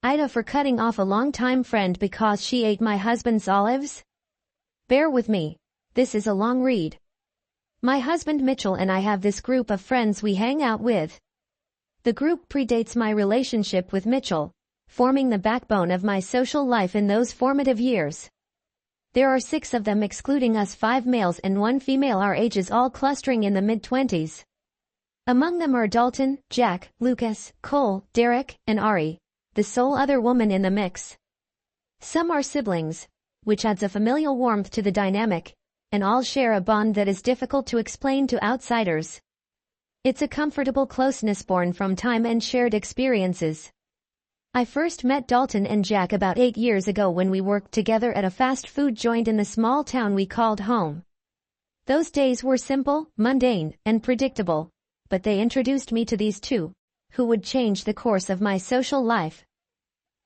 Ida for cutting off a longtime friend because she ate my husband's olives? Bear with me. This is a long read. My husband Mitchell and I have this group of friends we hang out with. The group predates my relationship with Mitchell, forming the backbone of my social life in those formative years. There are 6 of them excluding us 5 males and 1 female, our ages all clustering in the mid-20s. Among them are Dalton, Jack, Lucas, Cole, Derek, and Ari, the sole other woman in the mix. Some are siblings, which adds a familial warmth to the dynamic, and all share a bond that is difficult to explain to outsiders. It's a comfortable closeness born from time and shared experiences. I first met Dalton and Jack about 8 years ago when we worked together at a fast food joint in the small town we called home. Those days were simple, mundane, and predictable, but they introduced me to these two, who would change the course of my social life.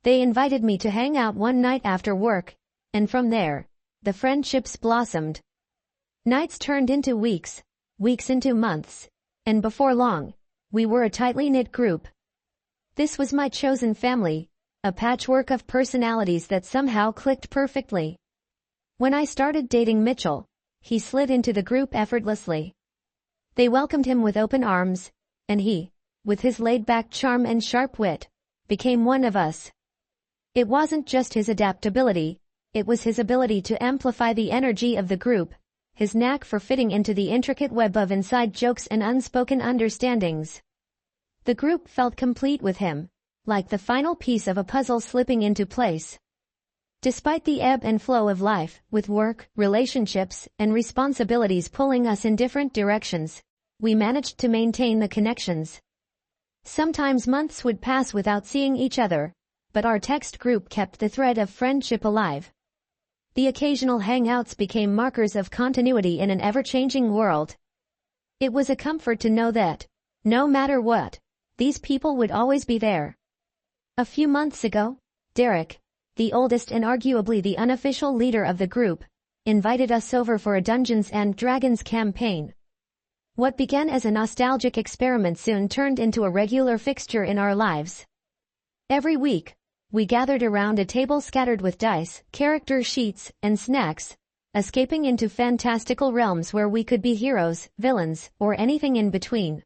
They invited me to hang out one night after work, and from there, the friendships blossomed. Nights turned into weeks, weeks into months, and before long, we were a tightly knit group. This was my chosen family, a patchwork of personalities that somehow clicked perfectly. When I started dating Mitchell, he slid into the group effortlessly. They welcomed him with open arms, and he, with his laid-back charm and sharp wit, became one of us. It wasn't just his adaptability, it was his ability to amplify the energy of the group, his knack for fitting into the intricate web of inside jokes and unspoken understandings. The group felt complete with him, like the final piece of a puzzle slipping into place. Despite the ebb and flow of life, with work, relationships, and responsibilities pulling us in different directions, we managed to maintain the connections. Sometimes months would pass without seeing each other, but our text group kept the thread of friendship alive. The occasional hangouts became markers of continuity in an ever-changing world. It was a comfort to know that, no matter what, these people would always be there. A few months ago, Derek, the oldest and arguably the unofficial leader of the group, invited us over for a Dungeons and Dragons campaign. What began as a nostalgic experiment soon turned into a regular fixture in our lives. Every week, we gathered around a table scattered with dice, character sheets, and snacks, escaping into fantastical realms where we could be heroes, villains, or anything in between.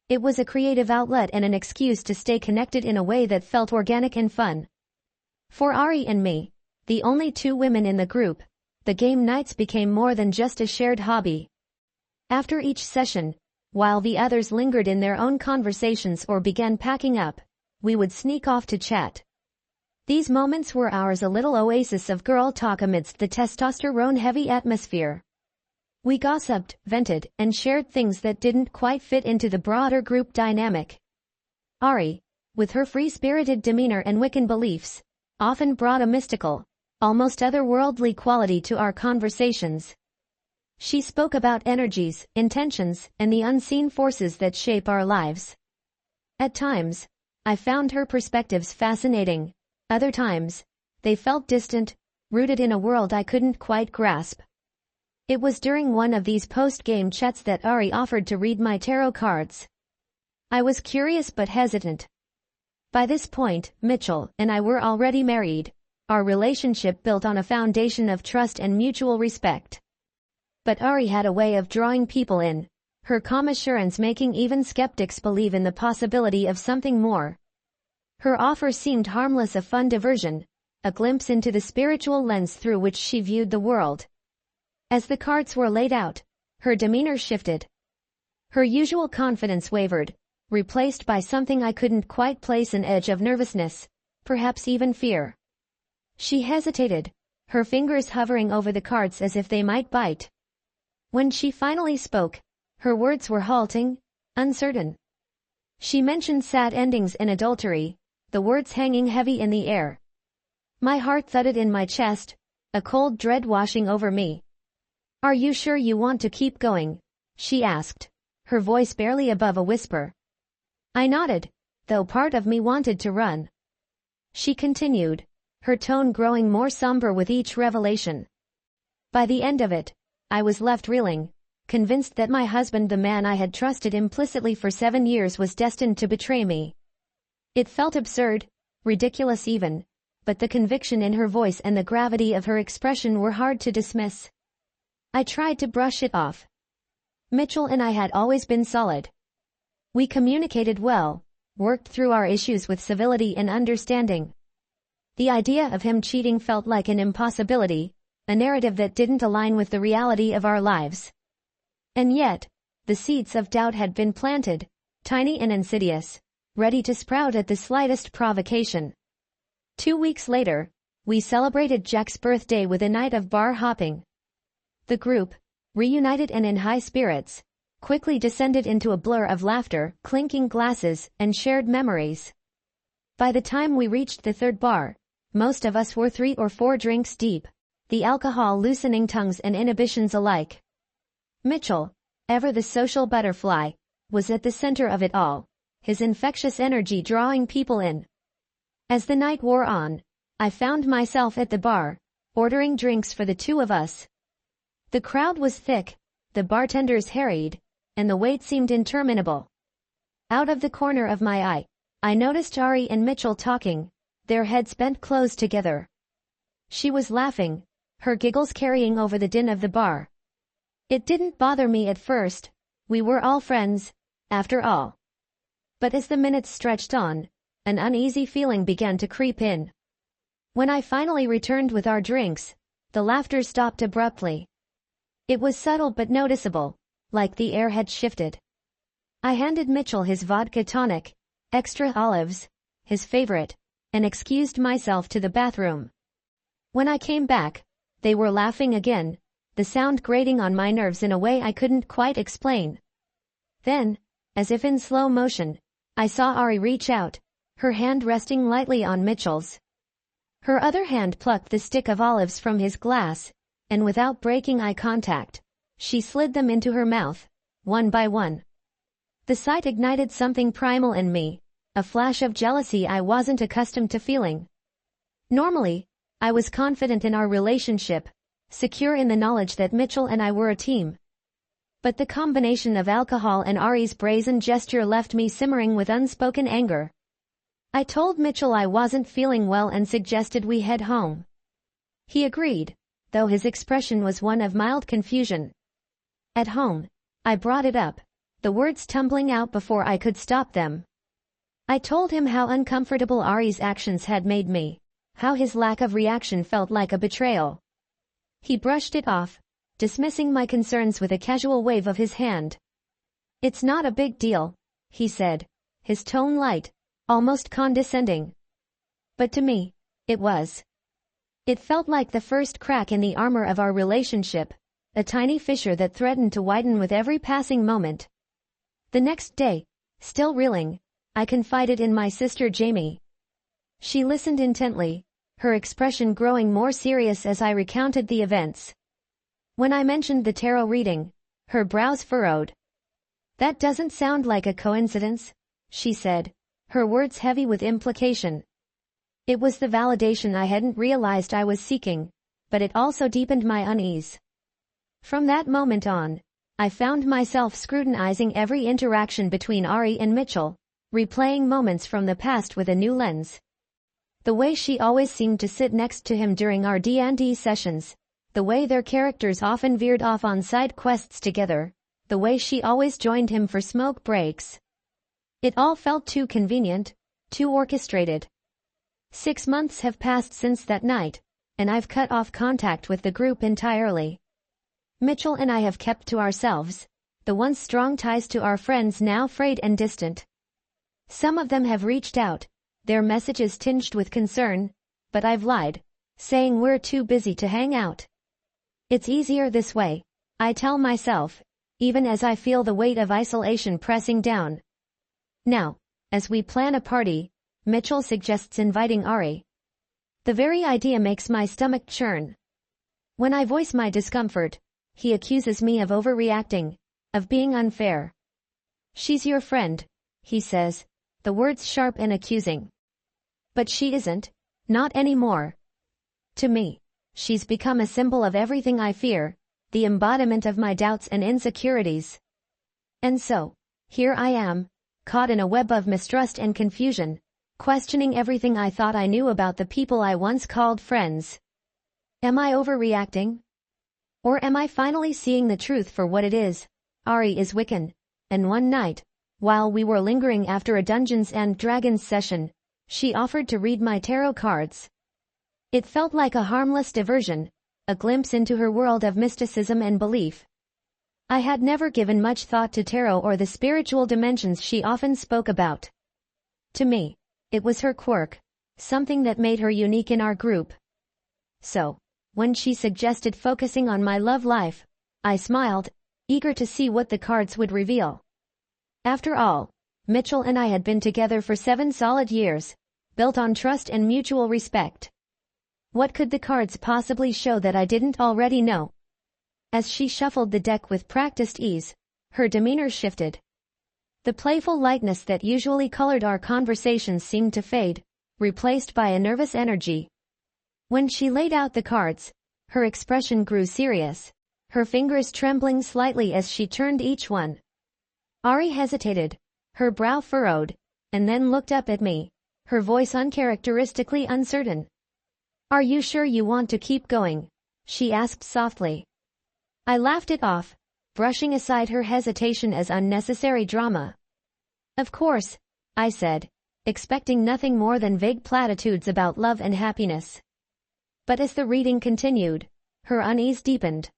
It was a creative outlet and an excuse to stay connected in a way that felt organic and fun. For Ari and me, the only 2 women in the group, the game nights became more than just a shared hobby. After each session, while the others lingered in their own conversations or began packing up, we would sneak off to chat. These moments were ours, a little oasis of girl talk amidst the testosterone-heavy atmosphere. We gossiped, vented, and shared things that didn't quite fit into the broader group dynamic. Ari, with her free-spirited demeanor and Wiccan beliefs, often brought a mystical, almost otherworldly quality to our conversations. She spoke about energies, intentions, and the unseen forces that shape our lives. At times, I found her perspectives fascinating. Other times, they felt distant, rooted in a world I couldn't quite grasp. It was during one of these post-game chats that Ari offered to read my tarot cards. I was curious but hesitant. By this point, Mitchell and I were already married, our relationship built on a foundation of trust and mutual respect. But Ari had a way of drawing people in, her calm assurance making even skeptics believe in the possibility of something more. Her offer seemed harmless, a fun diversion, a glimpse into the spiritual lens through which she viewed the world. As the cards were laid out, her demeanor shifted. Her usual confidence wavered, replaced by something I couldn't quite place, an edge of nervousness, perhaps even fear. She hesitated, her fingers hovering over the cards as if they might bite. When she finally spoke, her words were halting, uncertain. She mentioned sad endings and adultery, the words hanging heavy in the air. My heart thudded in my chest, a cold dread washing over me. "Are you sure you want to keep going?" she asked, her voice barely above a whisper. I nodded, though part of me wanted to run. She continued, her tone growing more somber with each revelation. By the end of it, I was left reeling, convinced that my husband, the man I had trusted implicitly for 7 years, was destined to betray me. It felt absurd, ridiculous even, but the conviction in her voice and the gravity of her expression were hard to dismiss. I tried to brush it off. Mitchell and I had always been solid. We communicated well, worked through our issues with civility and understanding. The idea of him cheating felt like an impossibility, a narrative that didn't align with the reality of our lives. And yet, the seeds of doubt had been planted, tiny and insidious, ready to sprout at the slightest provocation. 2 weeks later, we celebrated Jack's birthday with a night of bar hopping. The group, reunited and in high spirits, quickly descended into a blur of laughter, clinking glasses, and shared memories. By the time we reached the third bar, most of us were 3 or 4 drinks deep, the alcohol loosening tongues and inhibitions alike. Mitchell, ever the social butterfly, was at the center of it all, his infectious energy drawing people in. As the night wore on, I found myself at the bar, ordering drinks for the 2 of us. The crowd was thick, the bartenders harried, and the wait seemed interminable. Out of the corner of my eye, I noticed Ari and Mitchell talking, their heads bent close together. She was laughing, her giggles carrying over the din of the bar. It didn't bother me at first, we were all friends, after all. But as the minutes stretched on, an uneasy feeling began to creep in. When I finally returned with our drinks, the laughter stopped abruptly. It was subtle but noticeable, like the air had shifted. I handed Mitchell his vodka tonic, extra olives, his favorite, and excused myself to the bathroom. When I came back, they were laughing again, the sound grating on my nerves in a way I couldn't quite explain. Then, as if in slow motion, I saw Ari reach out, her hand resting lightly on Mitchell's. Her other hand plucked the stick of olives from his glass, and without breaking eye contact, she slid them into her mouth, one by one. The sight ignited something primal in me, a flash of jealousy I wasn't accustomed to feeling. Normally, I was confident in our relationship, secure in the knowledge that Mitchell and I were a team. But the combination of alcohol and Ari's brazen gesture left me simmering with unspoken anger. I told Mitchell I wasn't feeling well and suggested we head home. He agreed, though his expression was one of mild confusion. At home, I brought it up, the words tumbling out before I could stop them. I told him how uncomfortable Ari's actions had made me, how his lack of reaction felt like a betrayal. He brushed it off, dismissing my concerns with a casual wave of his hand. "It's not a big deal," he said, his tone light, almost condescending. But to me, it was. It felt like the first crack in the armor of our relationship, a tiny fissure that threatened to widen with every passing moment. The next day, still reeling, I confided in my sister Jamie. She listened intently, her expression growing more serious as I recounted the events. When I mentioned the tarot reading, her brows furrowed. "That doesn't sound like a coincidence," she said, her words heavy with implication. It was the validation I hadn't realized I was seeking, but it also deepened my unease. From that moment on, I found myself scrutinizing every interaction between Ari and Mitchell, replaying moments from the past with a new lens. The way she always seemed to sit next to him during our D&D sessions, the way their characters often veered off on side quests together, the way she always joined him for smoke breaks. It all felt too convenient, too orchestrated. 6 months have passed since that night, and I've cut off contact with the group entirely. Mitchell and I have kept to ourselves, the once strong ties to our friends now frayed and distant. Some of them have reached out, their messages tinged with concern, but I've lied, saying we're too busy to hang out. It's easier this way, I tell myself, even as I feel the weight of isolation pressing down. Now, as we plan a party, Mitchell suggests inviting Ari. The very idea makes my stomach churn. When I voice my discomfort, he accuses me of overreacting, of being unfair. "She's your friend," he says, the words sharp and accusing. But she isn't, not anymore. To me, she's become a symbol of everything I fear, the embodiment of my doubts and insecurities. And so, here I am, caught in a web of mistrust and confusion, questioning everything I thought I knew about the people I once called friends. Am I overreacting? Or am I finally seeing the truth for what it is? Ari is Wiccan, and one night, while we were lingering after a Dungeons and Dragons session, she offered to read my tarot cards. It felt like a harmless diversion, a glimpse into her world of mysticism and belief. I had never given much thought to tarot or the spiritual dimensions she often spoke about. To me, it was her quirk, something that made her unique in our group. So, when she suggested focusing on my love life, I smiled, eager to see what the cards would reveal. After all, Mitchell and I had been together for 7 solid years, built on trust and mutual respect. What could the cards possibly show that I didn't already know? As she shuffled the deck with practiced ease, her demeanor shifted. The playful lightness that usually colored our conversations seemed to fade, replaced by a nervous energy. When she laid out the cards, her expression grew serious, her fingers trembling slightly as she turned each one. Ari hesitated, her brow furrowed, and then looked up at me, her voice uncharacteristically uncertain. "Are you sure you want to keep going?" she asked softly. I laughed it off, brushing aside her hesitation as unnecessary drama. "Of course," I said, expecting nothing more than vague platitudes about love and happiness. But as the reading continued, her unease deepened.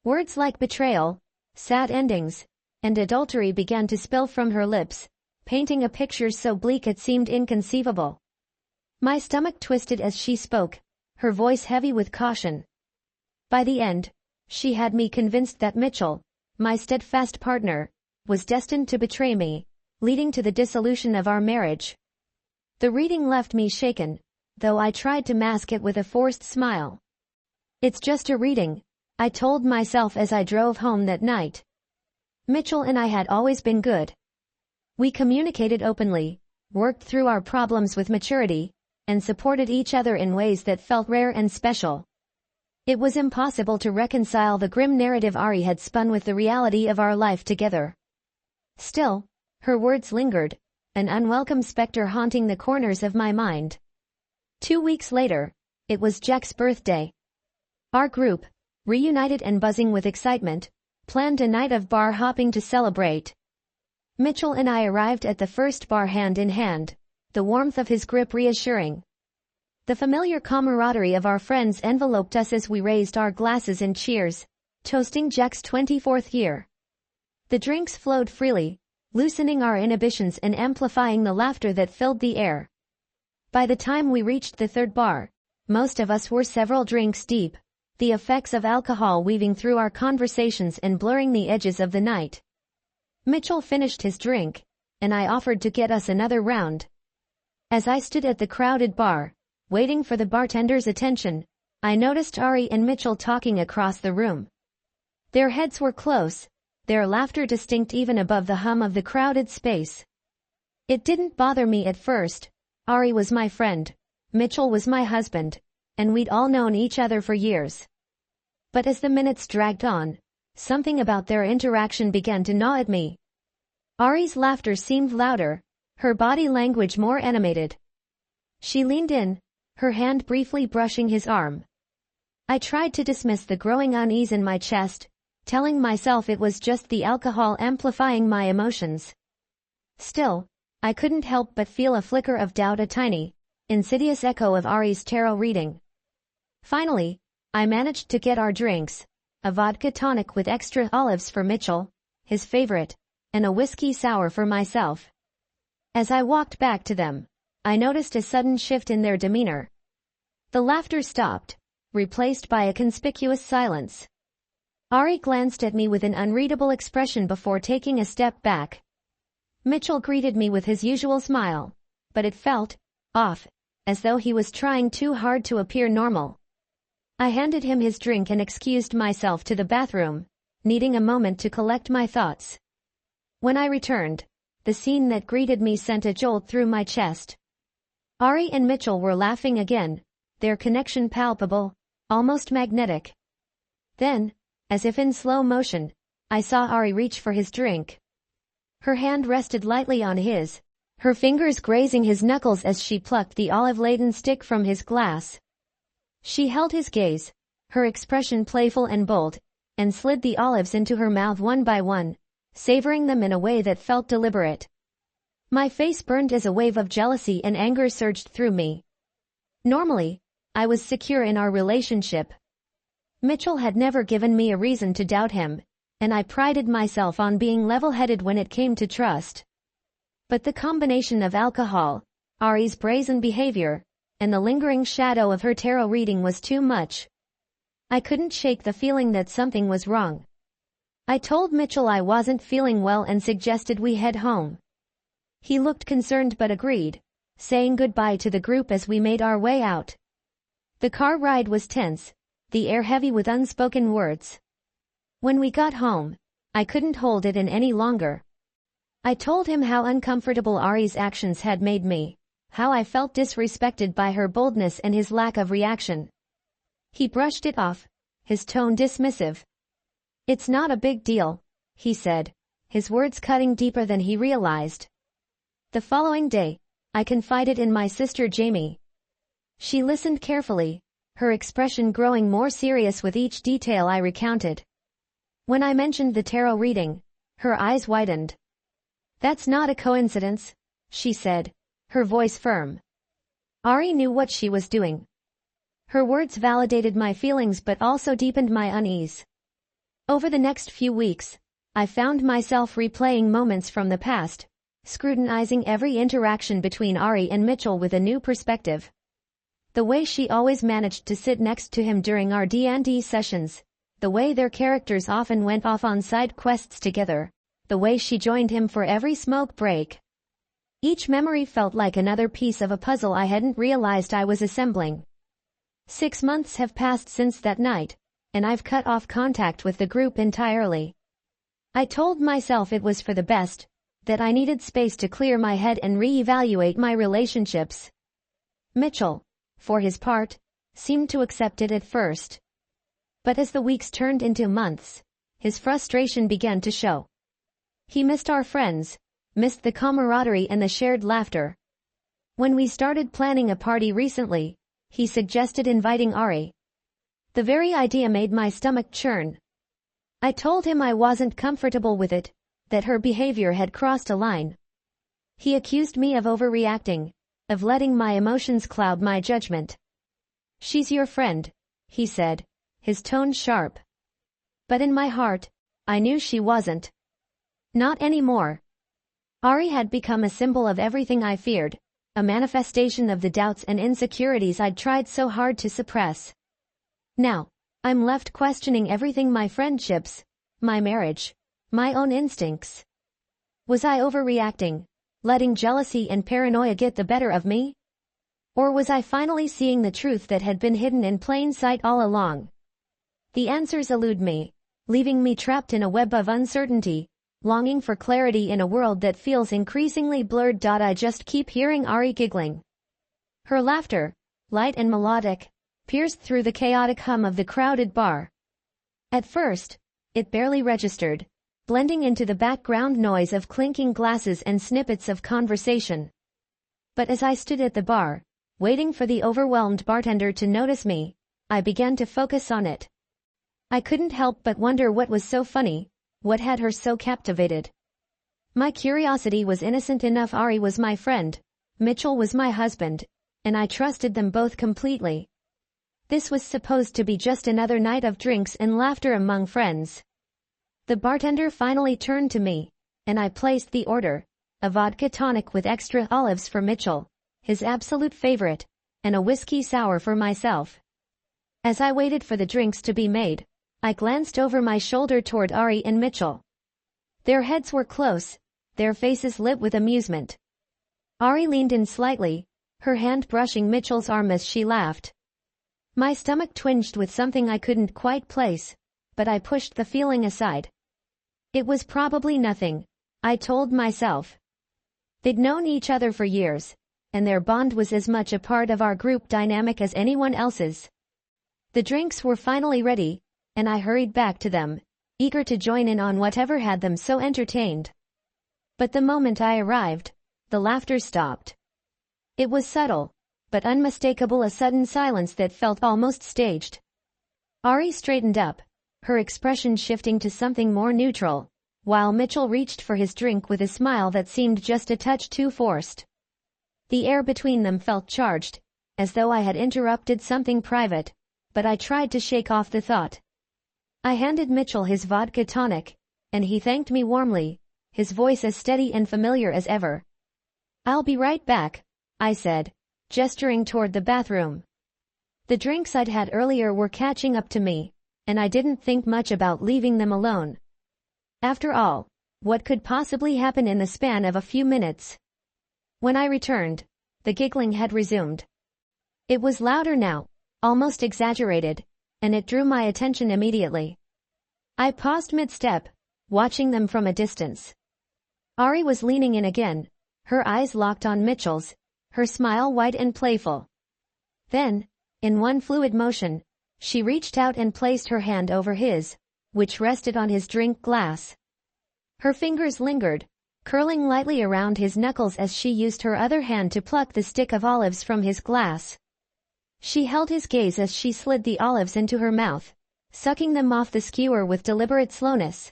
Words like betrayal, sad endings, and adultery began to spill from her lips, painting a picture so bleak it seemed inconceivable. My stomach twisted as she spoke, her voice heavy with caution. By the end, she had me convinced that Mitchell, my steadfast partner, was destined to betray me, leading to the dissolution of our marriage. The reading left me shaken, though I tried to mask it with a forced smile. "It's just a reading," I told myself as I drove home that night. Mitchell and I had always been good. We communicated openly, worked through our problems with maturity, and supported each other in ways that felt rare and special. It was impossible to reconcile the grim narrative Ari had spun with the reality of our life together. Still, her words lingered, an unwelcome specter haunting the corners of my mind. 2 weeks later, it was Jack's birthday. Our group, reunited and buzzing with excitement, planned a night of bar hopping to celebrate. Mitchell and I arrived at the first bar hand in hand, the warmth of his grip reassuring. The familiar camaraderie of our friends enveloped us as we raised our glasses in cheers, toasting Jack's 24th year. The drinks flowed freely, loosening our inhibitions and amplifying the laughter that filled the air. By the time we reached the third bar, most of us were several drinks deep, the effects of alcohol weaving through our conversations and blurring the edges of the night. Mitchell finished his drink, and I offered to get us another round. As I stood at the crowded bar, waiting for the bartender's attention, I noticed Ari and Mitchell talking across the room. Their heads were close, their laughter distinct even above the hum of the crowded space. It didn't bother me at first. Ari was my friend, Mitchell was my husband, and we'd all known each other for years. But as the minutes dragged on, something about their interaction began to gnaw at me. Ari's laughter seemed louder, her body language more animated. She leaned in, her hand briefly brushing his arm. I tried to dismiss the growing unease in my chest, telling myself it was just the alcohol amplifying my emotions. Still, I couldn't help but feel a flicker of doubt, a tiny, insidious echo of Ari's tarot reading. Finally, I managed to get our drinks, a vodka tonic with extra olives for Mitchell, his favorite, and a whiskey sour for myself. As I walked back to them, I noticed a sudden shift in their demeanor. The laughter stopped, replaced by a conspicuous silence. Ari glanced at me with an unreadable expression before taking a step back. Mitchell greeted me with his usual smile, but it felt off, as though he was trying too hard to appear normal. I handed him his drink and excused myself to the bathroom, needing a moment to collect my thoughts. When I returned, the scene that greeted me sent a jolt through my chest. Ari and Mitchell were laughing again, their connection palpable, almost magnetic. Then, as if in slow motion, I saw Ari reach for his drink. Her hand rested lightly on his, her fingers grazing his knuckles as she plucked the olive-laden stick from his glass. She held his gaze, her expression playful and bold, and slid the olives into her mouth one by one, savoring them in a way that felt deliberate. My face burned as a wave of jealousy and anger surged through me. Normally, I was secure in our relationship. Mitchell had never given me a reason to doubt him, and I prided myself on being level-headed when it came to trust. But the combination of alcohol, Ari's brazen behavior, and the lingering shadow of her tarot reading was too much. I couldn't shake the feeling that something was wrong. I told Mitchell I wasn't feeling well and suggested we head home. He looked concerned but agreed, saying goodbye to the group as we made our way out. The car ride was tense, the air heavy with unspoken words. When we got home, I couldn't hold it in any longer. I told him how uncomfortable Ari's actions had made me, how I felt disrespected by her boldness and his lack of reaction. He brushed it off, his tone dismissive. "It's not a big deal," he said, his words cutting deeper than he realized. The following day, I confided in my sister Jamie. She listened carefully, her expression growing more serious with each detail I recounted. When I mentioned the tarot reading, her eyes widened. "That's not a coincidence," she said, her voice firm. Ari knew what she was doing. Her words validated my feelings but also deepened my unease. Over the next few weeks, I found myself replaying moments from the past, scrutinizing every interaction between Ari and Mitchell with a new perspective. The way she always managed to sit next to him during our D&D sessions, the way their characters often went off on side quests together, the way she joined him for every smoke break. Each memory felt like another piece of a puzzle I hadn't realized I was assembling. 6 months have passed since that night, and I've cut off contact with the group entirely. I told myself it was for the best, that I needed space to clear my head and re-evaluate my relationships. Mitchell, for his part, seemed to accept it at first. But as the weeks turned into months, his frustration began to show. He missed our friends, missed the camaraderie and the shared laughter. When we started planning a party recently, he suggested inviting Ari. The very idea made my stomach churn. I told him I wasn't comfortable with it, that her behavior had crossed a line. He accused me of overreacting, of letting my emotions cloud my judgment. "She's your friend," he said, his tone sharp. But in my heart, I knew she wasn't. Not anymore. Ari had become a symbol of everything I feared, a manifestation of the doubts and insecurities I'd tried so hard to suppress. Now, I'm left questioning everything: my friendships, my marriage, my own instincts. Was I overreacting, letting jealousy and paranoia get the better of me? Or was I finally seeing the truth that had been hidden in plain sight all along? The answers elude me, leaving me trapped in a web of uncertainty, longing for clarity in a world that feels increasingly blurred. I just keep hearing Ari giggling. Her laughter, light and melodic, pierced through the chaotic hum of the crowded bar. At first, it barely registered, blending into the background noise of clinking glasses and snippets of conversation. But as I stood at the bar, waiting for the overwhelmed bartender to notice me, I began to focus on it. I couldn't help but wonder what was so funny, what had her so captivated. My curiosity was innocent enough. Ari was my friend, Mitchell was my husband, and I trusted them both completely. This was supposed to be just another night of drinks and laughter among friends. The bartender finally turned to me, and I placed the order, a vodka tonic with extra olives for Mitchell, his absolute favorite, and a whiskey sour for myself. As I waited for the drinks to be made, I glanced over my shoulder toward Ari and Mitchell. Their heads were close, their faces lit with amusement. Ari leaned in slightly, her hand brushing Mitchell's arm as she laughed. My stomach twinged with something I couldn't quite place, but I pushed the feeling aside. It was probably nothing, I told myself. They'd known each other for years, and their bond was as much a part of our group dynamic as anyone else's. The drinks were finally ready, and I hurried back to them, eager to join in on whatever had them so entertained. But the moment I arrived, The laughter stopped. It was subtle, but unmistakable, a sudden silence that felt almost staged. Ari straightened up, her expression shifting to something more neutral, while Mitchell reached for his drink with a smile that seemed just a touch too forced. The air between them felt charged, as though I had interrupted something private, but I tried to shake off the thought. I handed Mitchell his vodka tonic, and he thanked me warmly, his voice as steady and familiar as ever. "I'll be right back," I said, gesturing toward the bathroom. The drinks I'd had earlier were catching up to me, and I didn't think much about leaving them alone. After all, what could possibly happen in the span of a few minutes? When I returned, the giggling had resumed. It was louder now, almost exaggerated, and it drew my attention immediately. I paused mid-step, watching them from a distance. Ari was leaning in again, her eyes locked on Mitchell's, her smile wide and playful. Then, in one fluid motion, she reached out and placed her hand over his, which rested on his drink glass. Her fingers lingered, curling lightly around his knuckles as she used her other hand to pluck the stick of olives from his glass. She held his gaze as she slid the olives into her mouth, sucking them off the skewer with deliberate slowness.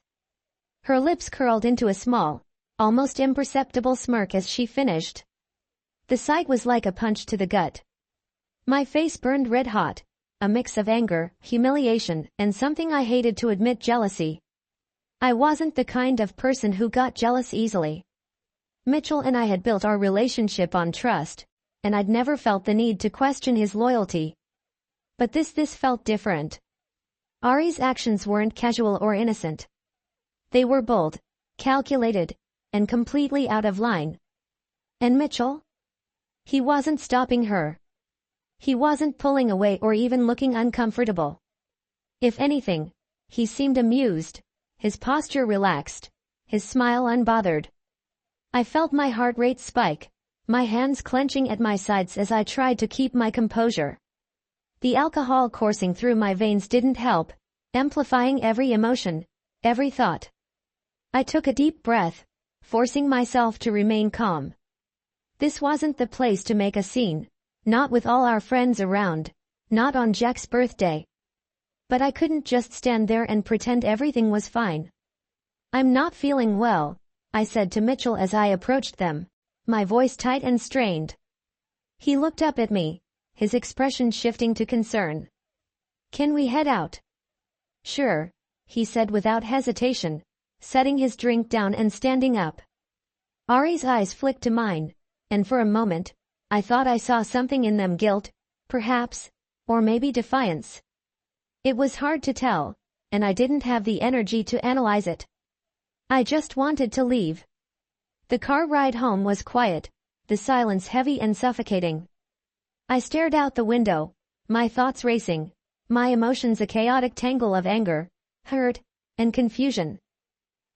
Her lips curled into a small, almost imperceptible smirk as she finished. The sight was like a punch to the gut. My face burned red hot, a mix of anger, humiliation, and something I hated to admit, jealousy. I wasn't the kind of person who got jealous easily. Mitchell and I had built our relationship on trust, and I'd never felt the need to question his loyalty. But this felt different. Ari's actions weren't casual or innocent. They were bold, calculated, and completely out of line. And Mitchell? He wasn't stopping her. He wasn't pulling away or even looking uncomfortable. If anything, he seemed amused, his posture relaxed, his smile unbothered. I felt my heart rate spike, my hands clenching at my sides as I tried to keep my composure. The alcohol coursing through my veins didn't help, amplifying every emotion, every thought. I took a deep breath, forcing myself to remain calm. This wasn't the place to make a scene, not with all our friends around, not on Jack's birthday. But I couldn't just stand there and pretend everything was fine. "I'm not feeling well," I said to Mitchell as I approached them, my voice tight and strained. He looked up at me, his expression shifting to concern. "Can we head out?" "Sure," he said without hesitation, setting his drink down and standing up. Ari's eyes flicked to mine, and for a moment, I thought I saw something in them, guilt, perhaps, or maybe defiance. It was hard to tell, and I didn't have the energy to analyze it. I just wanted to leave. The car ride home was quiet, the silence heavy and suffocating. I stared out the window, my thoughts racing, my emotions a chaotic tangle of anger, hurt, and confusion.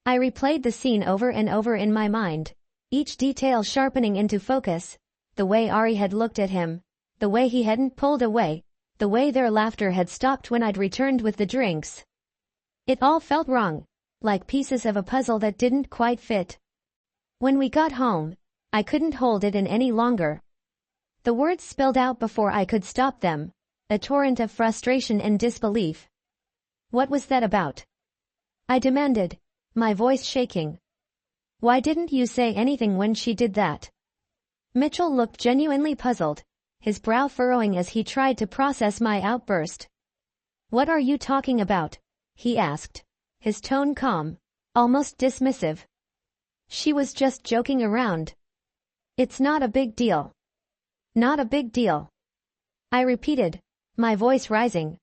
I replayed the scene over and over in my mind, each detail sharpening into focus, the way Ari had looked at him, the way he hadn't pulled away, the way their laughter had stopped when I'd returned with the drinks. It all felt wrong, like pieces of a puzzle that didn't quite fit. When we got home, I couldn't hold it in any longer. The words spilled out before I could stop them, a torrent of frustration and disbelief. "What was that about?" I demanded, my voice shaking. "Why didn't you say anything when she did that?" Mitchell looked genuinely puzzled, his brow furrowing as he tried to process my outburst. "What are you talking about?" he asked, his tone calm, almost dismissive. "She was just joking around. It's not a big deal." "Not a big deal," I repeated, my voice rising.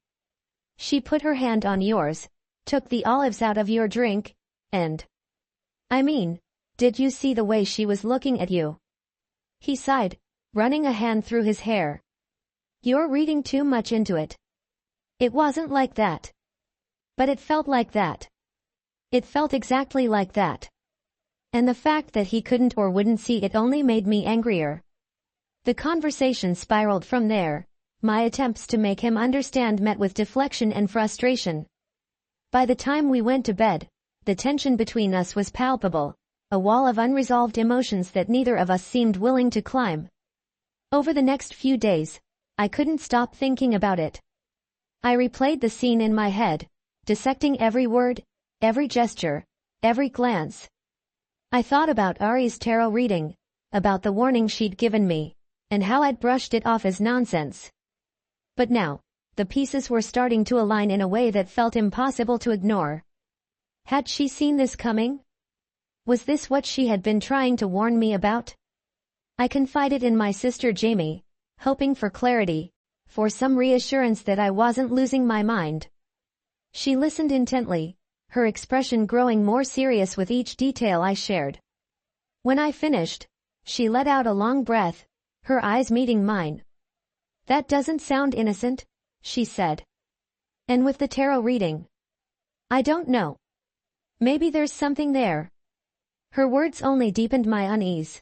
"She put her hand on yours, took the olives out of your drink, and... I mean, did you see the way she was looking at you?" He sighed, running a hand through his hair. "You're reading too much into it. It wasn't like that. But it felt like that. It felt exactly like that." And the fact that he couldn't or wouldn't see it only made me angrier. The conversation spiraled from there, my attempts to make him understand met with deflection and frustration. By the time we went to bed, the tension between us was palpable, a wall of unresolved emotions that neither of us seemed willing to climb. Over the next few days, I couldn't stop thinking about it. I replayed the scene in my head, dissecting every word, every gesture, every glance. I thought about Ari's tarot reading, about the warning she'd given me, and how I'd brushed it off as nonsense. But now, the pieces were starting to align in a way that felt impossible to ignore. Had she seen this coming? Was this what she had been trying to warn me about? I confided in my sister Jamie, hoping for clarity, for some reassurance that I wasn't losing my mind. She listened intently, her expression growing more serious with each detail I shared. When I finished, she let out a long breath, her eyes meeting mine. "That doesn't sound innocent," she said. "And with the tarot reading? I don't know. Maybe there's something there." Her words only deepened my unease.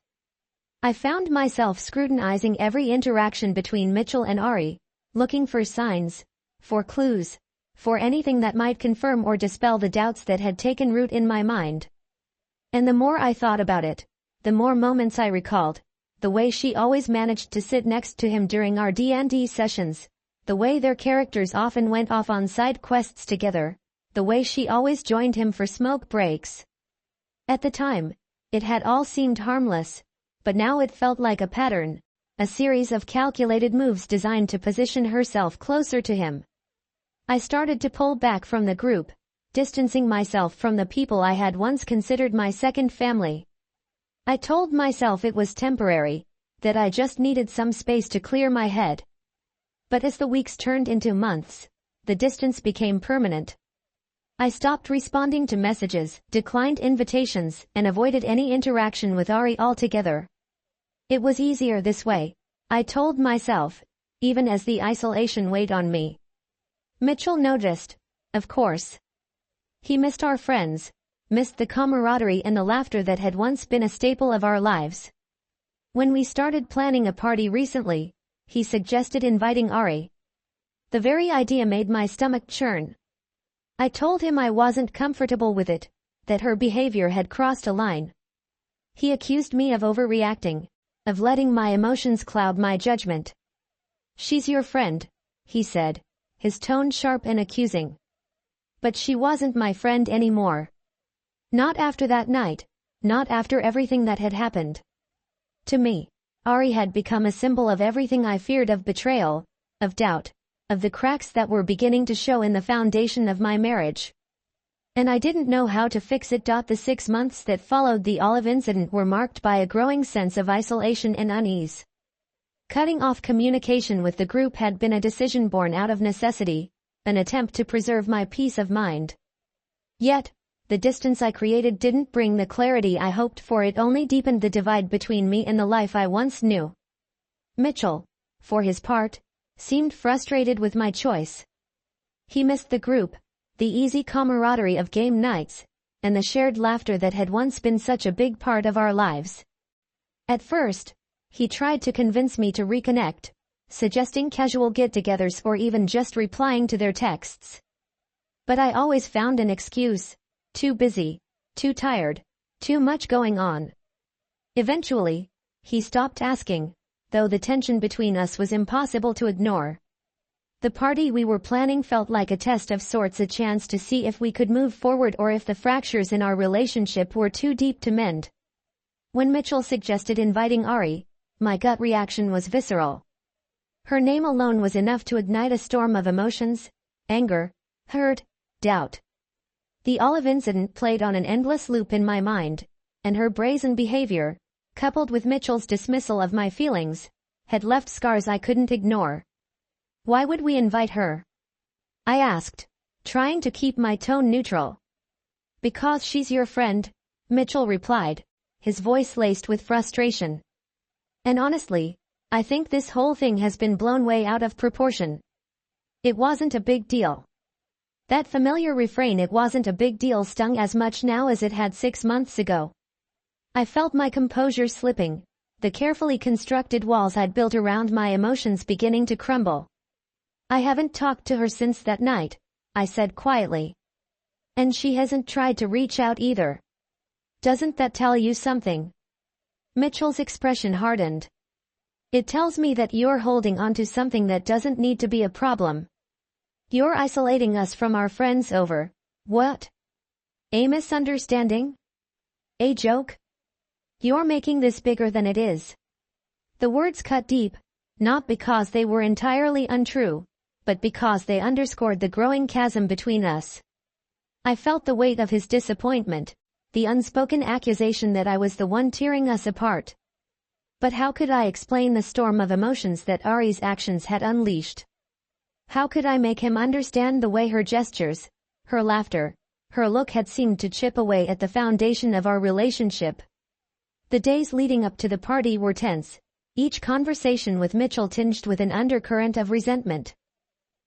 I found myself scrutinizing every interaction between Mitchell and Ari, looking for signs, for clues, for anything that might confirm or dispel the doubts that had taken root in my mind. And the more I thought about it, the more moments I recalled, the way she always managed to sit next to him during our D&D sessions, the way their characters often went off on side quests together, the way she always joined him for smoke breaks. At the time, it had all seemed harmless, but now it felt like a pattern, a series of calculated moves designed to position herself closer to him. I started to pull back from the group, distancing myself from the people I had once considered my second family. I told myself it was temporary, that I just needed some space to clear my head. But as the weeks turned into months, the distance became permanent. I stopped responding to messages, declined invitations, and avoided any interaction with Ari altogether. It was easier this way, I told myself, even as the isolation weighed on me. Mitchell noticed, of course. He missed our friends, missed the camaraderie and the laughter that had once been a staple of our lives. When we started planning a party recently, he suggested inviting Ari. The very idea made my stomach churn. I told him I wasn't comfortable with it, that her behavior had crossed a line. He accused me of overreacting, of letting my emotions cloud my judgment. "She's your friend," he said, his tone sharp and accusing. But she wasn't my friend anymore. Not after that night, not after everything that had happened. To me, Ari had become a symbol of everything I feared of betrayal, of doubt, of the cracks that were beginning to show in the foundation of my marriage. And I didn't know how to fix it. The 6 months that followed the Olive incident were marked by a growing sense of isolation and unease. Cutting off communication with the group had been a decision born out of necessity, an attempt to preserve my peace of mind. Yet, the distance I created didn't bring the clarity I hoped for. It only deepened the divide between me and the life I once knew. Mitchell, for his part, seemed frustrated with my choice. He missed the group, the easy camaraderie of game nights, and the shared laughter that had once been such a big part of our lives. At first, he tried to convince me to reconnect, suggesting casual get-togethers or even just replying to their texts. But I always found an excuse: too busy, too tired, too much going on. Eventually, he stopped asking, though the tension between us was impossible to ignore. The party we were planning felt like a test of sorts, a chance to see if we could move forward or if the fractures in our relationship were too deep to mend. When Mitchell suggested inviting Ari, my gut reaction was visceral. Her name alone was enough to ignite a storm of emotions: anger, hurt, doubt. The Olive incident played on an endless loop in my mind, and her brazen behavior, coupled with Mitchell's dismissal of my feelings, had left scars I couldn't ignore. Why would we invite her? I asked, trying to keep my tone neutral. "Because she's your friend," Mitchell replied, his voice laced with frustration. "And honestly, I think this whole thing has been blown way out of proportion. It wasn't a big deal." That familiar refrain, "it wasn't a big deal," stung as much now as it had 6 months ago. I felt my composure slipping, the carefully constructed walls I'd built around my emotions beginning to crumble. "I haven't talked to her since that night," I said quietly. "And she hasn't tried to reach out either." Doesn't that tell you something? Mitchell's expression hardened. It tells me that you're holding on to something that doesn't need to be a problem. You're isolating us from our friends over, what? A misunderstanding? A joke? You're making this bigger than it is. The words cut deep, not because they were entirely untrue, but because they underscored the growing chasm between us. I felt the weight of his disappointment, the unspoken accusation that I was the one tearing us apart. But how could I explain the storm of emotions that Ari's actions had unleashed? How could I make him understand the way her gestures, her laughter, her look had seemed to chip away at the foundation of our relationship? The days leading up to the party were tense, each conversation with Mitchell tinged with an undercurrent of resentment.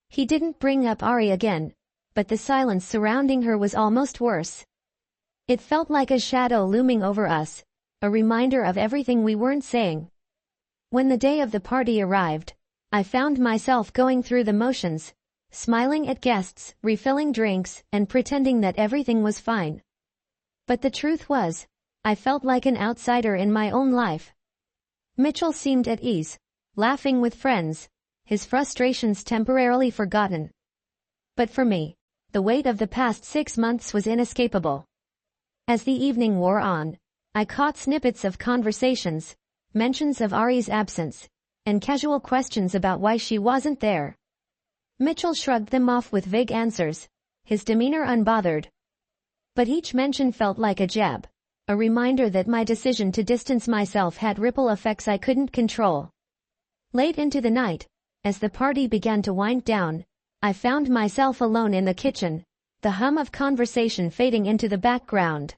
He didn't bring up Ari again, but the silence surrounding her was almost worse. It felt like a shadow looming over us, a reminder of everything we weren't saying. When the day of the party arrived, I found myself going through the motions, smiling at guests, refilling drinks, and pretending that everything was fine. But the truth was, I felt like an outsider in my own life. Mitchell seemed at ease, laughing with friends, his frustrations temporarily forgotten. But for me, the weight of the past 6 months was inescapable. As the evening wore on, I caught snippets of conversations, mentions of Ari's absence, and casual questions about why she wasn't there. Mitchell shrugged them off with vague answers, his demeanor unbothered. But each mention felt like a jab, a reminder that my decision to distance myself had ripple effects I couldn't control. Late into the night, as the party began to wind down, I found myself alone in the kitchen, the hum of conversation fading into the background.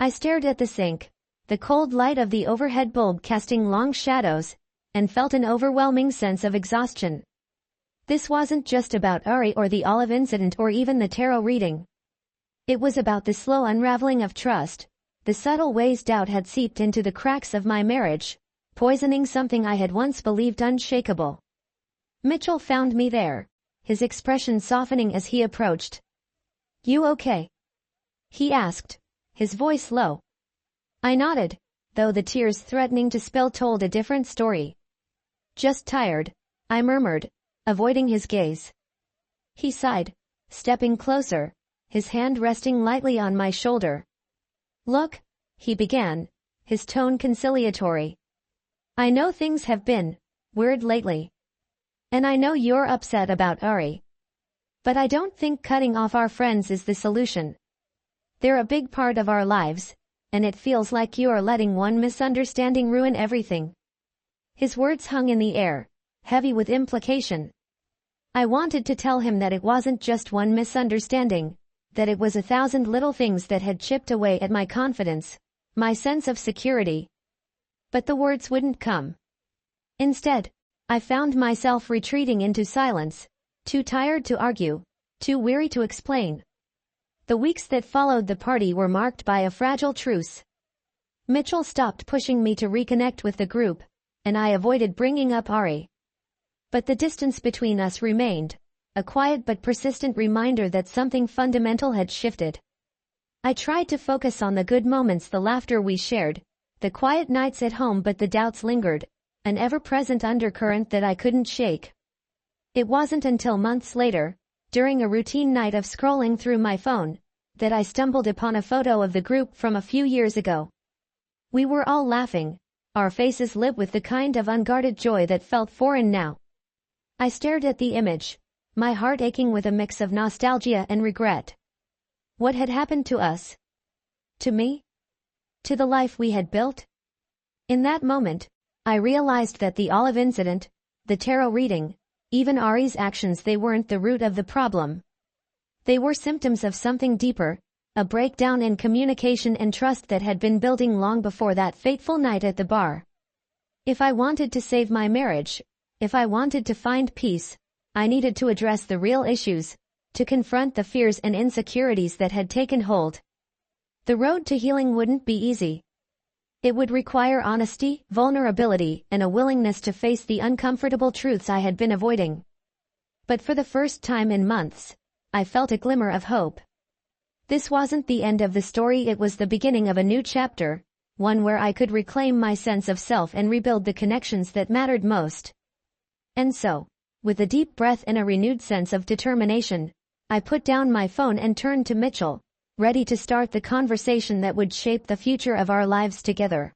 I stared at the sink, the cold light of the overhead bulb casting long shadows, and felt an overwhelming sense of exhaustion. This wasn't just about Ari or the olive incident or even the tarot reading. It was about the slow unraveling of trust, the subtle ways doubt had seeped into the cracks of my marriage, poisoning something I had once believed unshakable. Mitchell found me there, his expression softening as he approached. "You okay?" he asked, his voice low. I nodded, though the tears threatening to spill told a different story. "Just tired," I murmured, avoiding his gaze. He sighed, stepping closer, his hand resting lightly on my shoulder. "Look," he began, his tone conciliatory. "I know things have been weird lately. And I know you're upset about Ari. But I don't think cutting off our friends is the solution. They're a big part of our lives, and it feels like you are letting one misunderstanding ruin everything." His words hung in the air, heavy with implication. I wanted to tell him that it wasn't just one misunderstanding, that it was 1,000 little things that had chipped away at my confidence, my sense of security. But the words wouldn't come. Instead, I found myself retreating into silence, too tired to argue, too weary to explain. The weeks that followed the party were marked by a fragile truce. Mitchell stopped pushing me to reconnect with the group, and I avoided bringing up Ari. But the distance between us remained, a quiet but persistent reminder that something fundamental had shifted. I tried to focus on the good moments, the laughter we shared, the quiet nights at home, but the doubts lingered, an ever-present undercurrent that I couldn't shake. It wasn't until months later, during a routine night of scrolling through my phone, that I stumbled upon a photo of the group from a few years ago. We were all laughing, our faces lit with the kind of unguarded joy that felt foreign now. I stared at the image, my heart aching with a mix of nostalgia and regret. What had happened to us? To me? To the life we had built? In that moment, I realized that the olive incident, the tarot reading, even Ari's actions, they weren't the root of the problem. They were symptoms of something deeper, a breakdown in communication and trust that had been building long before that fateful night at the bar. If I wanted to save my marriage, if I wanted to find peace, I needed to address the real issues, to confront the fears and insecurities that had taken hold. The road to healing wouldn't be easy. It would require honesty, vulnerability, and a willingness to face the uncomfortable truths I had been avoiding. But for the first time in months, I felt a glimmer of hope. This wasn't the end of the story, it was the beginning of a new chapter, one where I could reclaim my sense of self and rebuild the connections that mattered most. And so, with a deep breath and a renewed sense of determination, I put down my phone and turned to Mitchell, ready to start the conversation that would shape the future of our lives together.